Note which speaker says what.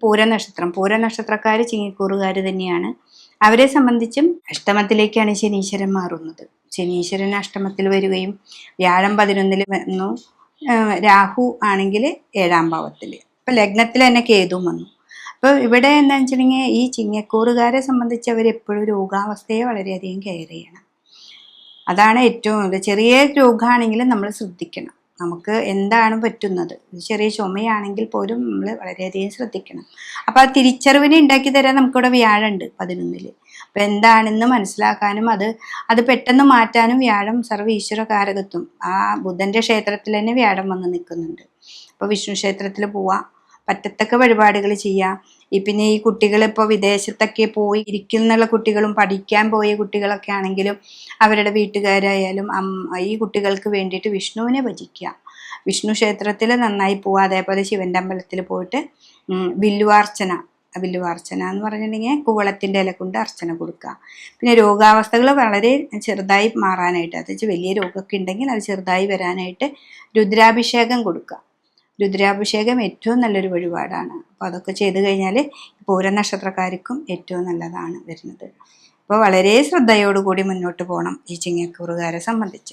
Speaker 1: പൂരനക്ഷത്രക്കാർ ചിങ്ങിക്കൂറുകാർ തന്നെയാണ്. അവരെ സംബന്ധിച്ചും അഷ്ടമത്തിലേക്കാണ് ശനീശ്വരൻ മാറുന്നത്. ശനീശ്വരൻ അഷ്ടമത്തിൽ വരികയും വ്യാഴം 11 വന്നു, രാഹു ആണെങ്കിൽ 7-ാം ഭാവത്തിൽ, ഇപ്പം ലഗ്നത്തിൽ തന്നെ കേതുവും വന്നു. അപ്പോൾ ഇവിടെ എന്താണെന്ന് വെച്ചിട്ടുണ്ടെങ്കിൽ ഈ ചിങ്ങക്കൂറുകാരെ സംബന്ധിച്ച് അവരെപ്പോഴും രോഗാവസ്ഥയെ വളരെയധികം കെയർ ചെയ്യണം. അതാണ് ഏറ്റവും ചെറിയ രോഗമാണെങ്കിലും നമ്മൾ ശ്രദ്ധിക്കണം. നമുക്ക് എന്താണ് പറ്റുന്നത്, ചെറിയ ചുമയാണെങ്കിൽ പോലും നമ്മൾ വളരെയധികം ശ്രദ്ധിക്കണം. അപ്പം ആ തിരിച്ചറിവിനെ ഉണ്ടാക്കി തരാൻ നമുക്കിവിടെ വ്യാഴമുണ്ട് 11. അപ്പം എന്താണെന്ന് മനസ്സിലാക്കാനും അത് പെട്ടെന്ന് മാറ്റാനും വ്യാഴം സർവ്വ ഈശ്വരകാരകത്വം. ആ ബുധൻ്റെ ക്ഷേത്രത്തിൽ തന്നെ വ്യാഴം വന്ന് നിൽക്കുന്നുണ്ട്. അപ്പോൾ വിഷ്ണു ക്ഷേത്രത്തിൽ പോവാം, പറ്റത്തക്ക വഴിപാടുകൾ ചെയ്യാം. പിന്നെ ഈ കുട്ടികൾ ഇപ്പോൾ വിദേശത്തൊക്കെ പോയി ഇരിക്കുന്നുള്ള കുട്ടികളും പഠിക്കാൻ പോയ കുട്ടികളൊക്കെ ആണെങ്കിലും അവരുടെ വീട്ടുകാരായാലും ഈ കുട്ടികൾക്ക് വേണ്ടിയിട്ട് വിഷ്ണുവിനെ ഭജിക്കുക. വിഷ്ണു ക്ഷേത്രത്തിൽ നന്നായി പോവുക. അതേപോലെ ശിവൻ്റെ അമ്പലത്തിൽ പോയിട്ട് വില്ലുവാർച്ചന എന്ന് പറഞ്ഞിട്ടുണ്ടെങ്കിൽ കൂവളത്തിൻ്റെ ഇല കൊണ്ട് അർച്ചന കൊടുക്കുക. പിന്നെ രോഗാവസ്ഥകൾ വളരെ ചെറുതായി മാറാനായിട്ട്, അത് വലിയ രോഗമൊക്കെ ഉണ്ടെങ്കിൽ അത് ചെറുതായി വരാനായിട്ട് രുദ്രാഭിഷേകം കൊടുക്കുക. രുദ്രാഭിഷേകം ഏറ്റവും നല്ലൊരു വഴിപാടാണ്. അപ്പോൾ അതൊക്കെ ചെയ്തു കഴിഞ്ഞാൽ പൂരനക്ഷത്രക്കാർക്കും ഏറ്റവും നല്ലതാണ് വരുന്നത്. അപ്പോൾ വളരെ ശ്രദ്ധയോടുകൂടി മുന്നോട്ട് പോകണം ഈ ചിങ്ങക്കൂറുകാരെ സംബന്ധിച്ച്.